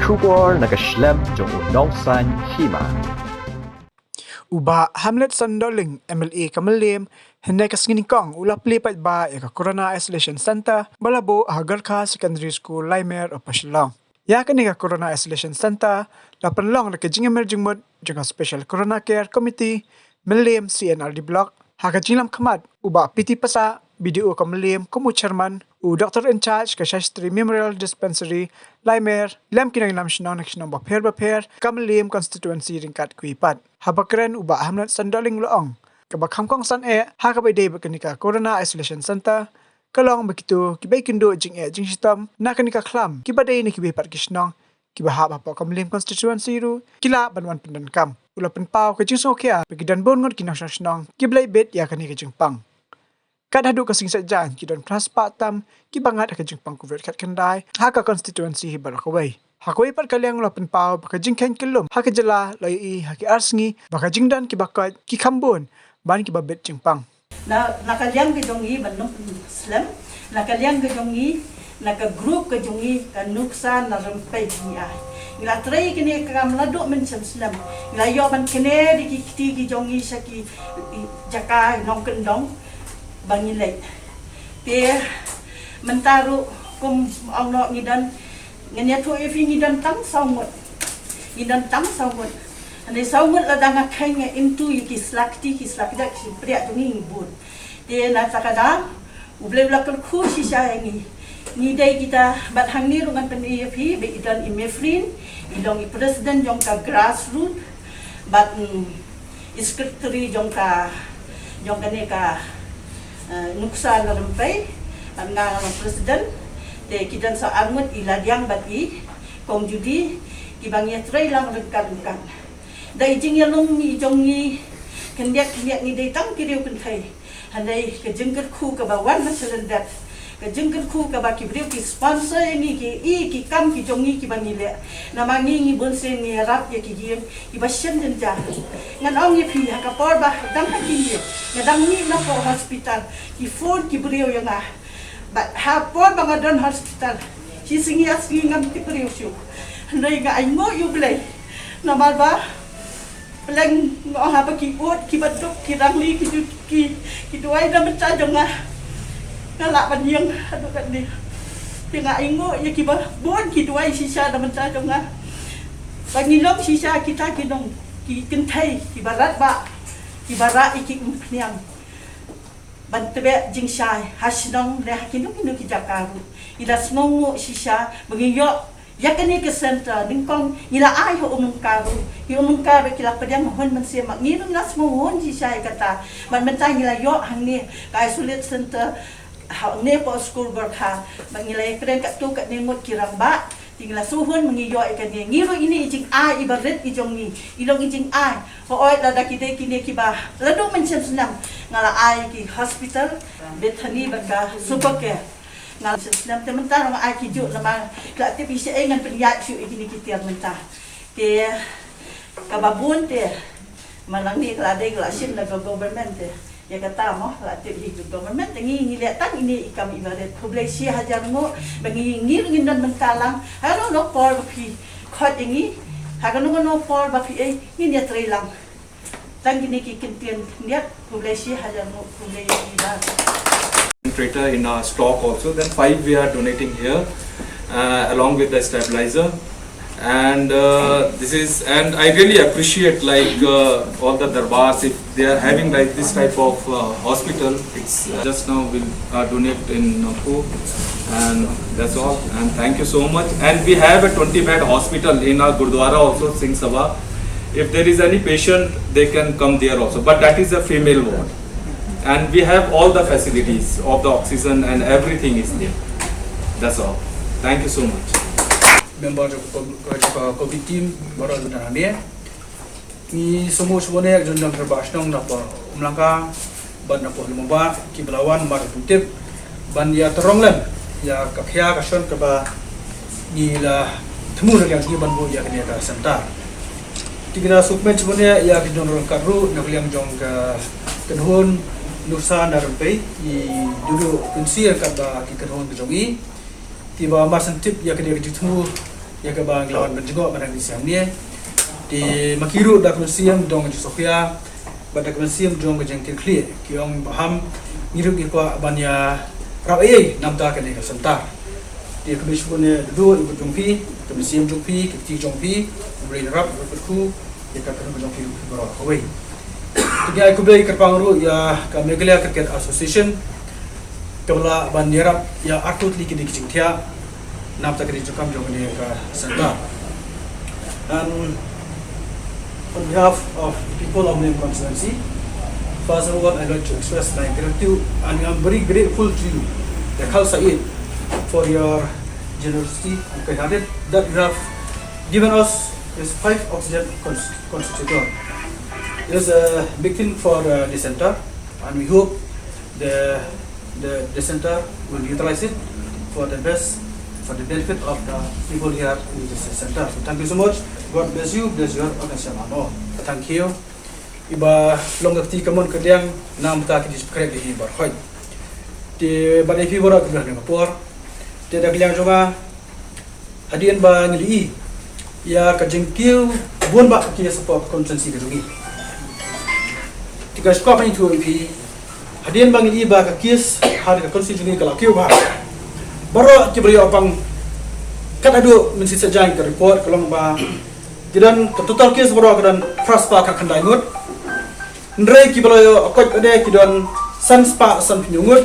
Kubor nakaslem jong unongsan Hima. Uba Hamlet Sandoling MLA ka Mylliem hendak kasnginikong ulap lipat ba ya ka Corona Isolation Center balabo Gorkha Secondary School Limer o Shillong. Ya ka ni ka Corona Isolation Center lapan long na kajing emerging mod jang Special Corona Care Committee Mylliem CNRD Block haka jinglam kamat uba PT pasa BDO ka Mylliem kumu chairman u Dr. in charge ka Shastri Memorial Dispensary Limer lem kinang lam shnong nakshnong baper ka Mylliem constituency ringkat kuipat habakren uba Hamlet Sandoling loong kabak kong san ha ka day bakanika Corona Isolation Center kalong begitu kibai kindo jing sistem na kanika klam kibaday ni kibai pat kishnong kibahap apa ka Mylliem constituency ru kila banwan pendan kam ulapan pau ke jing sokia begidan bon ngot kinang shnong kiblai bet ya kanika jing pang kat haduk kasing sajan kidan pras patam kibangat ka jing pang kuvet kat kendai ha ka constituency hibarakawai hakoi par kalyang ulapan pau baka jing ken kelum ha ka jela lai ha ki arsngi baka jing dan kibakat ki kambon ban kibabet jing pang na nakalyang ke jongi banung Islam nakalyang ke jongi naka group ke jongi ka nuksan na rempai ni ai ila trai kini ka mladuk men Islam ila yo ban kene di ki jongi saki jaka nong kendong bangilai te mentaru kum Allah ngidan ngenya tu efi ngidan tang saungut ane saungut la danga kanya into ki slakti dak si priya tungi bun te na takada uble blakal khu si sayangi ni dai kita bat hangni rungan pen efi be idan imefrin idong i president jong ka grassroots bat secretary jong kane ka nuksan na rempai ang nga president de kidan sa angut iladyang bati kong judi kibangya tray lang rengkan dai jing yalong ni jongi kendiak ni dai tang kiriu pentai handai ke jengker khu ka bawan masalendat ke jengker khu ka ba kibriu ki sponsor ni ki kam ki jongi ki bangile namangi ni bonse ni rap ya ki giem ki basyen den ja ngan ong ye phi ka por ba dang ka ki ngadang ni na po hospital ki phone ki briu ya na ba ha por ba ngadon hospital si singi asgi ngam ki briu syu handai ga ai ngo yu blai na mal ba lang ngo ha ba ki ot ki baduk ki rangli ki duai da mecha jonga ngalak banyang aduh kat ni tengah ingo ya ki bon ki duai sisa da mecha jonga pangilom sisa kita kinong ki kentai ki barat iki niang bantebe jingsai hasnong le hakinong ki jakaru ila smongo sisa mengiyo yakani ke center dingkong ila ai ho umum karu kila pedang hon mensia mak nginum nas mohon sisa kata ban mentang ila yo hangni ka isolate center ha ne po school Gorkha mangilai kren kat tu kat nemut kirang ba tinggal suhun mengiyo ikan ni ngiro ini ijing ai ibarat ijong ni ilong ijing ai ho oi la dakite kini kiba ladu mencem senam ngala ai ki hospital bethani baka supercare ngala senam tementar ngala ai ki ju lama la te bisa ngan penyak syu ikini kitiar mentah te kababun te malang ni la de la sim la government te ya kata mo la te hi government ngi le tang ini ikam ibarat publisi hajar mo bangi ngir dan mentalang halo no por phi khot ingi hagano no por ba phi ni ne trelang tang ini ki kintian niat publisi hajar mo publisi da concentrator in our stock also, then 5 we are donating here along with the stabilizer, and and I really appreciate like all the darbars, if they are having like this type of hospital. It's just now we'll donate in Napo, and that's all, and thank you so much. And we have a 20-bed hospital in our Gurdwara also, Singh Sabha. If there is any patient, they can come there also, but that is a female ward. And we have all the facilities of the oxygen and everything is there. That's all. Thank you so much. Member of COVID team, baru benar ni. Ni semua sebenarnya jenjang terbahas nong napa Melaka, ban napa lumba, kibelawan mar putip, ban ya teronglan, ya kakya kason keba ni lah temu yang ban bu ya kena ada sentar. Tiga sukmen sebenarnya ya kidon karu nak liang jong ke kenhun nusa narempai i dulu kunsi kaba ki kenhun jongi tiba masantip ya kena ditemu ya ke bang lawan menjengok pada di siam ni di makiru dak museum dong di Sofia pada museum dong ke jengtil clear ki ong paham ngiru ki ko abanya rabai namta ke ni sentar di kebisku ne dua ibu jongpi ke museum jongpi ke ti jongpi beri rap berku ya ka kan jongpi bro away tiga aku beli kerpang ru ya ka Mylliem Cricket Association kebla bandera ya atut liki di jingtia namta ke jokam jong ni ka sentar and on behalf of people of Mylliem constituency, first of all, I'd like to express my gratitude and I'm very grateful to you, the Khalsa Eid, for your generosity and kind-hearted that you have given us this 5 oxygen constitutor. It is a big thing for the center, and we hope the center will utilize it for the best, for the benefit of the people here in this center. So thank you so much. God bless you, bless your organization. Thank you. Iba long akti kamon kediang nam ta ki diskrek di bar khoi. Ti badai fi bora keblah ne por. Ti dak liang jonga hadian ba ngli ya ka jengkiu buon ba ki support constituency ke dungi. Ti ka skop ni tu pi hadian ba ngli ba ka kis hari ka constituency ka lakiu ba. Baro ki bari opang kat adu min sisa jang ke report kalong ba kidan total kes baro kidan prospa ka khandai ngut ndrei ki balo akot ade kidan sanspa san pinyungut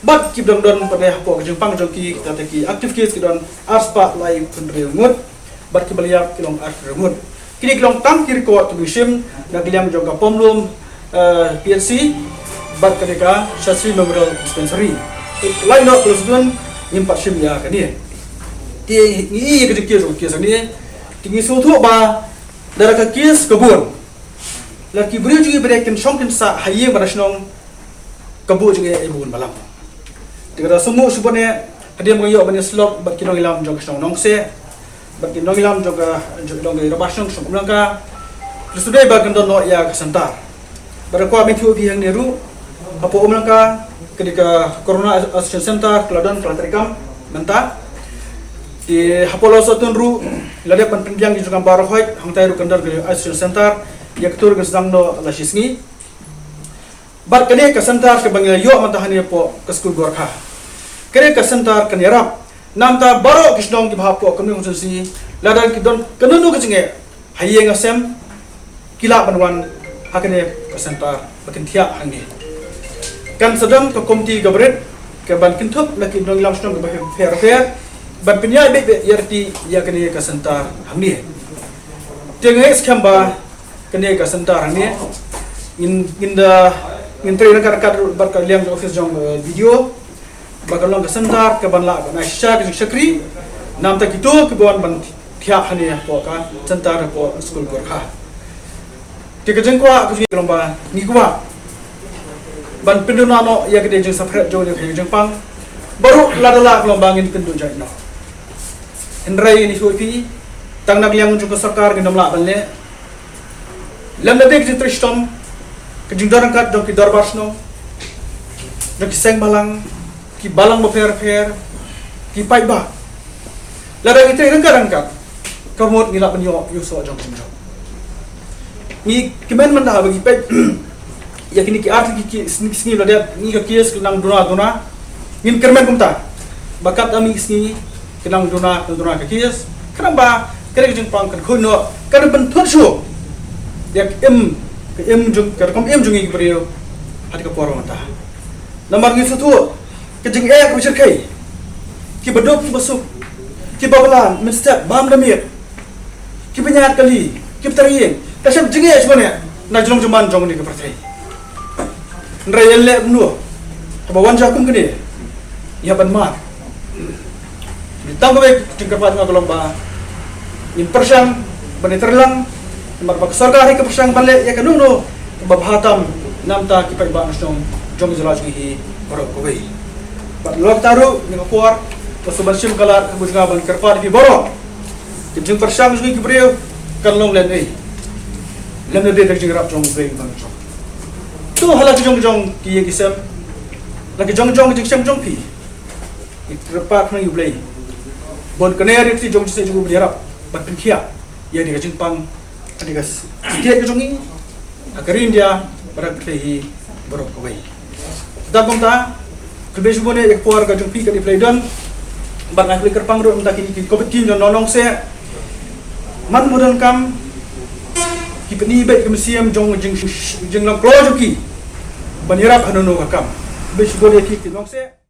bat ki dong don pada ko jengpang jongki kita ki active kes kidan arspa lai pendrei ngut bat ki balia kilong art ngut kini kilong tam kiri ko tu bishim na kiliam jongka pomlum PLC bat kadeka Shasri Memorial Dispensary lai no plus nimpat shim ya kani ti ni ke kes kes ni tinggi suatu ba darah kes kebun laki beri juga berikan syongkin sa haye barasnong kebun juga ibun malam tidak semua sebenarnya dia mengayo banyak slot bat kinong ilam jog snong nongse bat kinong ilam jog dong rabasnong sumlangka sudah bagian dono ya kesentar barakwa metu yang neru apa umlangka ketika corona association center keladan kelaterikam mentah di hapolo sotun ru lade pan pendiang di jukam barohoy hangtai ru kandar ke association center ya ketur ke sedang no lasisngi bar kene ke center ke bangya yo mantahani po ke Skul Gorkha kene ke center ke yarap namta baro kisdong ki bhapo kami unsusi ladan ki don kanunu ke jinge haye ngasem kila banwan hakene ke center bakin thia hangi kan sedang ke komiti gabret ke ban kintup laki dong lam sdong ke fair ban pinyai be yarti ya kene ka sentar hamni tengai skamba kene ka sentar hamni in trainer kar barka liang office jong video bakalong ka sentar ke ban la na sha ke shakri nam ta kitu ke ban thia hane po ka sentar po Skul Gorkha ti ke jengkwa ke lomba ni kwa ban penduna no ya ke jeng separate jo ke jeng pang baru ladala lombangin pendu jai no Henry ni suci, tang nak liang juga sarkar gendam lah balne. Lem nade kita tristom, kejengdaran kat dong kita darbasno, dong kiseng balang, ki balang befer, ki pai ba. Lada kita rengkat, kamu ngilap penyo yuso jong jong. Ni kemen mana bagi pai, ya kini ki arti ki sini lada ni ke kias kenang dona, ni kermen kumta, bakat ami sini. Kenang dona ke kias kenapa kena jengpang kan kuno kan bentuk show dia em jung kan kom em jungi beriu hati ke poro mata nomor ni satu kejeng ke bisir kai ki bedok ki besuk ki babalan mestep bam damir ki penyat kali ki terien kasem jengi sebenarnya na jong juman jong ni ke pertai nrayel le nu bawan jakum kene ya ban mar ditang baik tingkat ngak lomba in persang bani terlang mar bak sarkar ke persang bale ya kanuno babhatam namta ki pai ba nasong jong jelaj hi borok koi bat lok taru ni kuar to subansim kala bujga ban kerpa di borok jeng persang ki breu kan long len ei lem de tek jing rap jong breu ban jong tu hala jong ki kisam lagi jong jing sam jong pi it kerpa khna yu blei bon kaneri ti jong se jugu berharap bat Pynkylla ya di Jepang adiga setiap kejongi akarin dia barak pehi borok kawai dabang ta kelbesu bone ek keluarga jong pi ka di playdan bat ngai kerpang ro mta kini covid tim jon nonong se man modal kam ki peni bet kemsiam jong jing lang klo joki banirap hanono ka kam kelbesu bone ki nong se